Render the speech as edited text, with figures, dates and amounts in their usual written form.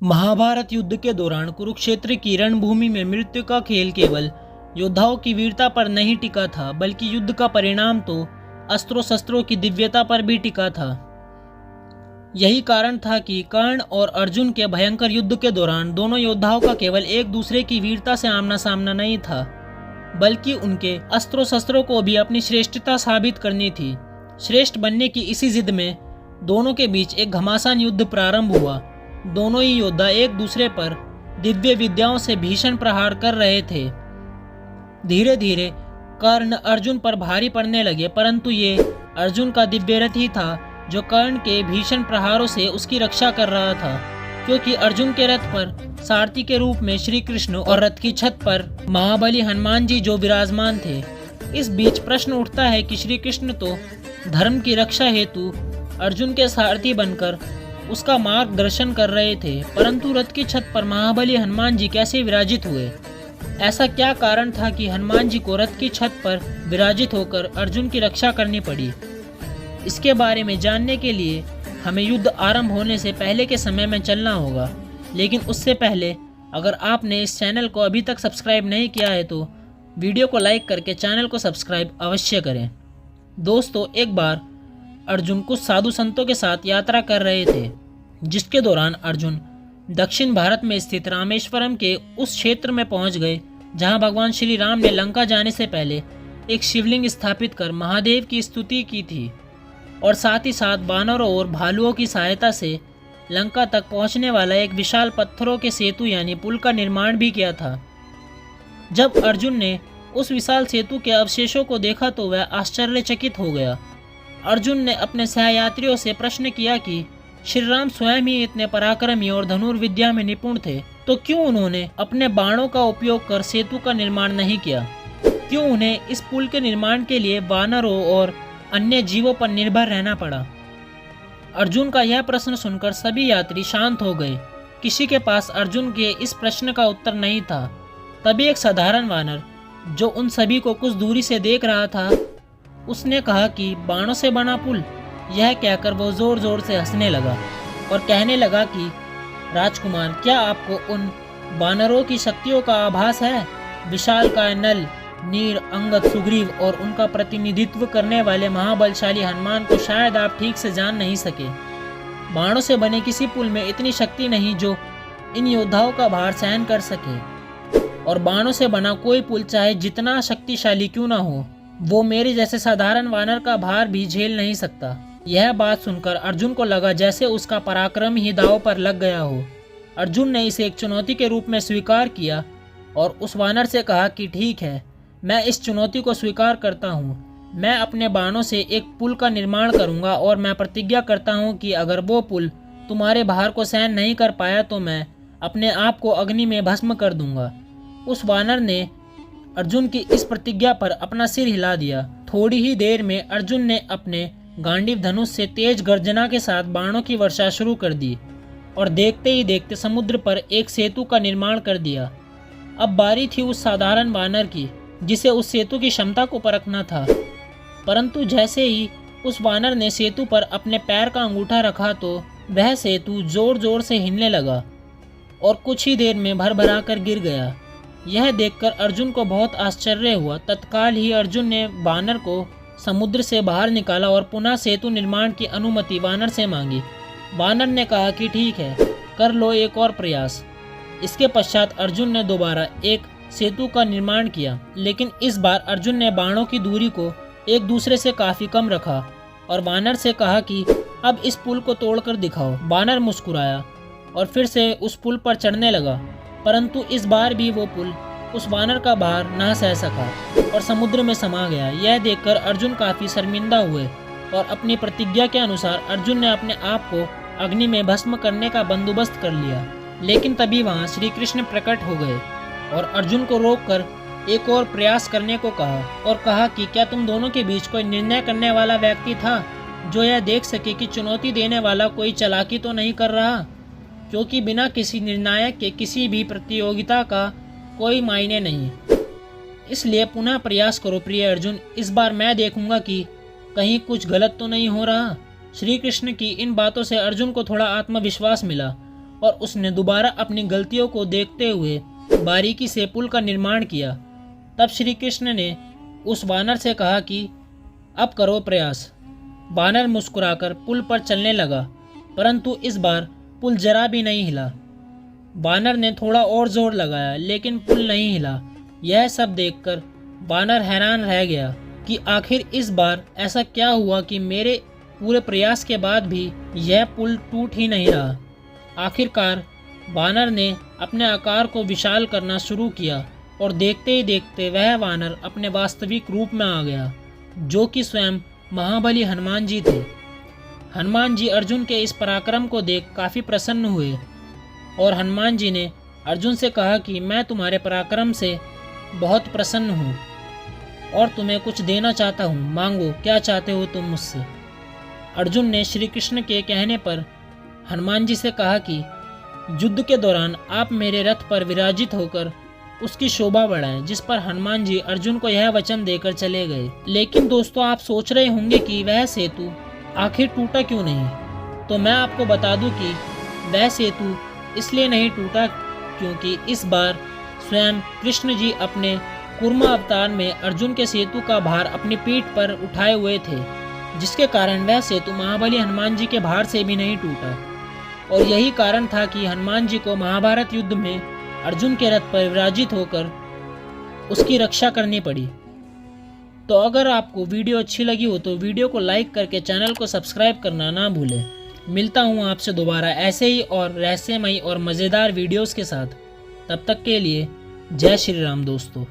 महाभारत युद्ध के दौरान कुरुक्षेत्र की रणभूमि में मृत्यु का खेल केवल योद्धाओं की वीरता पर नहीं टिका था, बल्कि युद्ध का परिणाम तो अस्त्रों शस्त्रों की दिव्यता पर भी टिका था। यही कारण था कि कर्ण और अर्जुन के भयंकर युद्ध के दौरान दोनों योद्धाओं का केवल एक दूसरे की वीरता से आमना सामना नहीं था, बल्कि उनके अस्त्रों शस्त्रों को भी अपनी श्रेष्ठता साबित करनी थी। श्रेष्ठ बनने की इसी जिद में दोनों के बीच एक घमासान युद्ध प्रारंभ हुआ। दोनों ही योद्धा एक दूसरे पर दिव्य विद्याओं से भीषण प्रहार कर रहे थे। धीरे धीरे कर्ण अर्जुन पर भारी पड़ने लगे, परंतु ये अर्जुन का दिव्य रथ ही था जो कर्ण के भीषण प्रहारों से उसकी रक्षा कर रहा था, क्योंकि अर्जुन के रथ पर सारथी के रूप में श्री कृष्ण और रथ की छत पर महाबली हनुमान जी जो विराजमान थे। इस बीच प्रश्न उठता है कि श्री कृष्ण तो धर्म की रक्षा हेतु अर्जुन के सारथी बनकर उसका मार्गदर्शन कर रहे थे, परंतु रथ की छत पर महाबली हनुमान जी कैसे विराजित हुए? ऐसा क्या कारण था कि हनुमान जी को रथ की छत पर विराजित होकर अर्जुन की रक्षा करनी पड़ी? इसके बारे में जानने के लिए हमें युद्ध आरंभ होने से पहले के समय में चलना होगा। लेकिन उससे पहले अगर आपने इस चैनल को अभी तक सब्सक्राइब नहीं किया है तो वीडियो को लाइक करके चैनल को सब्सक्राइब अवश्य करें। दोस्तों, एक बार अर्जुन कुछ साधु संतों के साथ यात्रा कर रहे थे, जिसके दौरान अर्जुन दक्षिण भारत में स्थित रामेश्वरम के उस क्षेत्र में पहुंच गए जहां भगवान श्री राम ने लंका जाने से पहले एक शिवलिंग स्थापित कर महादेव की स्तुति की थी और साथ ही साथ बानरों और भालुओं की सहायता से लंका तक पहुंचने वाला एक विशाल पत्थरों के सेतु यानी पुल का निर्माण भी किया था। जब अर्जुन ने उस विशाल सेतु के अवशेषों को देखा तो वह आश्चर्यचकित हो गया। अर्जुन ने अपने सहयात्रियों से प्रश्न किया कि श्री राम स्वयं ही इतने पराक्रमी और धनुर्विद्या में निपुण थे, तो क्यों उन्होंने अपने बाणों का उपयोग कर सेतु का निर्माण नहीं किया? क्यों उन्हें इस पुल के निर्माण के लिए वानरों और अन्य जीवों पर निर्भर रहना पड़ा? अर्जुन का यह प्रश्न सुनकर सभी यात्री शांत हो गए। किसी के पास अर्जुन के इस प्रश्न का उत्तर नहीं था। तभी एक साधारण वानर जो उन सभी को कुछ दूरी से देख रहा था, उसने कहा कि बाणों से बना पुल। यह कहकर वो जोर जोर से हंसने लगा और कहने लगा कि राजकुमार, क्या आपको उन वानरों की शक्तियों का आभास है? विशालकाय नल, नील, अंगद, सुग्रीव और उनका प्रतिनिधित्व करने वाले महाबलशाली हनुमान को शायद आप ठीक से जान नहीं सके। बाणों से बने किसी पुल में इतनी शक्ति नहीं जो इन योद्धाओं का भार सहन कर सके, और बाणों से बना कोई पुल चाहे जितना शक्तिशाली क्यों ना हो, वो मेरे जैसे साधारण वानर का भार भी झेल नहीं सकता। यह बात सुनकर अर्जुन को लगा जैसे उसका पराक्रम ही दांव पर लग गया हो। अर्जुन ने इसे एक चुनौती के रूप में स्वीकार किया और उस वानर से कहा कि ठीक है, मैं इस चुनौती को स्वीकार करता हूँ। मैं अपने बाणों से एक पुल का निर्माण करूँगा और मैं प्रतिज्ञा करता हूँ कि अगर वो पुल तुम्हारे भार को सहन नहीं कर पाया तो मैं अपने आप को अग्नि में भस्म कर दूंगा। उस वानर ने अर्जुन की इस प्रतिज्ञा पर अपना सिर हिला दिया। थोड़ी ही देर में अर्जुन ने अपने गांडीव धनुष से तेज गर्जना के साथ बाणों की वर्षा शुरू कर दी और देखते ही देखते समुद्र पर एक सेतु का निर्माण कर दिया। अब बारी थी उस साधारण वानर की जिसे उस सेतु की क्षमता को परखना था। परंतु जैसे ही उस वानर ने सेतु पर अपने पैर का अंगूठा रखा तो वह सेतु जोर जोर से हिलने लगा और कुछ ही देर में भरभरा कर गिर गया। यह देखकर अर्जुन को बहुत आश्चर्य हुआ। तत्काल ही अर्जुन ने वानर को समुद्र से बाहर निकाला और पुनः सेतु निर्माण की अनुमति वानर से मांगी। वानर ने कहा कि ठीक है, कर लो एक और प्रयास। इसके पश्चात अर्जुन ने दोबारा एक सेतु का निर्माण किया, लेकिन इस बार अर्जुन ने बाणों की दूरी को एक दूसरे से काफी कम रखा और वानर से कहा कि अब इस पुल को तोड़कर दिखाओ। वानर मुस्कुराया और फिर से उस पुल पर चढ़ने लगा, परंतु इस बार भी वो पुल उस वानर का भार ना सह सका और समुद्र में समा गया। यह देखकर अर्जुन काफी शर्मिंदा हुए और अपनी प्रतिज्ञा के अनुसार अर्जुन ने अपने आप को अग्नि में भस्म करने का बंदोबस्त कर लिया। लेकिन तभी वहाँ श्री कृष्ण प्रकट हो गए और अर्जुन को रोककर एक और प्रयास करने को कहा और कहा कि क्या तुम दोनों के बीच कोई निर्णय करने वाला व्यक्ति था जो यह देख सके कि चुनौती देने वाला कोई चालाकी तो नहीं कर रहा, क्योंकि बिना किसी निर्णायक के किसी भी प्रतियोगिता का कोई मायने नहीं। इसलिए पुनः प्रयास करो प्रिय अर्जुन। इस बार मैं देखूंगा कि कहीं कुछ गलत तो नहीं हो रहा। श्री कृष्ण की इन बातों से अर्जुन को थोड़ा आत्मविश्वास मिला और उसने दोबारा अपनी गलतियों को देखते हुए बारीकी से पुल का निर्माण किया। तब श्री कृष्ण ने उस वानर से कहा कि अब करो प्रयास। वानर मुस्कुराकर पुल पर चलने लगा, परंतु इस बार पुल जरा भी नहीं हिला। वानर ने थोड़ा और जोर लगाया, लेकिन पुल नहीं हिला। यह सब देखकर वानर हैरान रह गया कि आखिर इस बार ऐसा क्या हुआ कि मेरे पूरे प्रयास के बाद भी यह पुल टूट ही नहीं रहा। आखिरकार वानर ने अपने आकार को विशाल करना शुरू किया और देखते ही देखते वह वानर अपने वास्तविक रूप में आ गया, जो कि स्वयं महाबली हनुमान जी थे। हनुमान जी अर्जुन के इस पराक्रम को देख काफ़ी प्रसन्न हुए और हनुमान जी ने अर्जुन से कहा कि मैं तुम्हारे पराक्रम से बहुत प्रसन्न हूँ और तुम्हें कुछ देना चाहता हूँ, मांगो क्या चाहते हो तुम मुझसे। अर्जुन ने श्री कृष्ण के कहने पर हनुमान जी से कहा कि युद्ध के दौरान आप मेरे रथ पर विराजित होकर उसकी शोभा बढ़ाएं, जिस पर हनुमान जी अर्जुन को यह वचन देकर चले गए। लेकिन दोस्तों, आप सोच रहे होंगे कि वह सेतु आखिर टूटा क्यों नहीं। तो मैं आपको बता दूं कि वह सेतु इसलिए नहीं टूटा क्योंकि इस बार स्वयं कृष्ण जी अपने कूर्मा अवतार में अर्जुन के सेतु का भार अपनी पीठ पर उठाए हुए थे, जिसके कारण वह सेतु महाबली हनुमान जी के भार से भी नहीं टूटा। और यही कारण था कि हनुमान जी को महाभारत युद्ध में अर्जुन के रथ पर विराजित होकर उसकी रक्षा करनी पड़ी। तो अगर आपको वीडियो अच्छी लगी हो तो वीडियो को लाइक करके चैनल को सब्सक्राइब करना ना भूलें। मिलता हूँ आपसे दोबारा ऐसे ही और रहस्यमयी और मज़ेदार वीडियोस के साथ। तब तक के लिए जय श्री राम दोस्तों।